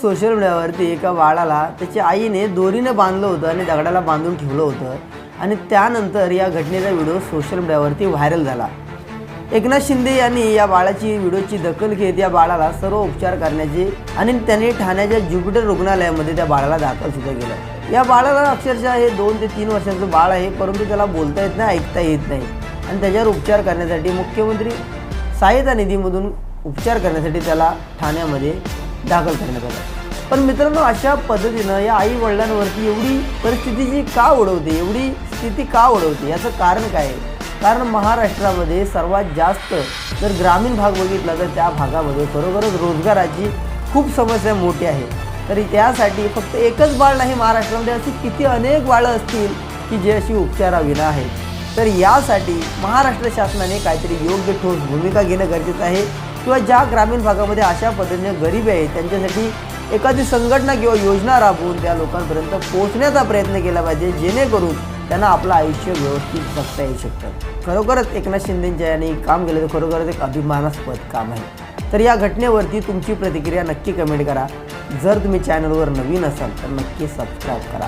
Social मीडियावरती एका बाळाला त्याच्या आईने दोरीने बांधलं होतं आणि दगडाला बांधून ठेवलं होतं आणि त्यानंतर या घटनेचा व्हिडिओ सोशल मीडियावरती व्हायरल झाला। एकनाथ शिंदे यांनी या बाळाची व्हिडिओची दखल घेत या बाळाला सर्व उपचार करण्याचे आणि त्यांनी ठाण्याच्या ज्युपिटर रुग्णालयामध्ये त्या बाळाला दाखल सुद्धा केलं। या बाळाला अक्षरशः हे 2 ते 3 वर्षाचं बाळ आहे, परंतु त्याला बोलता येत नाही, ऐकता येत नाही आणि त्याच्यावर उपचार करण्यासाठी मुख्यमंत्री सहायता निधीमधून उपचार करण्यासाठी त्याला ठाण्यामध्ये दाखल करण्यात आलं। पण मित्रांनो, अशा पद्धतीनं या आई वडिलांवरती एवढी परिस्थितीची का ओढवते, एवढी स्थिती का ओढवते, याचं कारण काय आहे? कारण महाराष्ट्रामध्ये सर्वात जास्त जर ग्रामीण भाग बघितला तर त्या भागामध्ये खरोखरच रोजगाराची खूप समस्या मोठी आहे। तरी त्यासाठी फक्त एकच बाळ नाही, महाराष्ट्रामध्ये अशी किती अनेक बाळं असतील की जे अशी उपचाराविना आहेत। तर यासाठी महाराष्ट्र शासनाने काहीतरी योग्य ठोस भूमिका घेणं गरजेचं आहे किंवा ज्या ग्रामीण भागामध्ये अशा पद्धतीने गरिबी आहे त्यांच्यासाठी एखादी संघटना किंवा योजना राबवून त्या लोकांपर्यंत पोहोचण्याचा प्रयत्न केला पाहिजे, जेणेकरून त्यांना आपलं आयुष्य व्यवस्थित जगता येऊ शकतं। खरोखरच एकनाथ शिंदेंच्या यांनी काम केलं तर खरोखरच एक अभिमानास्पद काम आहे। तर या घटनेवरती तुमची प्रतिक्रिया नक्की कमेंट करा। जर तुम्ही चॅनलवर नवीन असाल तर नक्की सबस्क्राईब करा।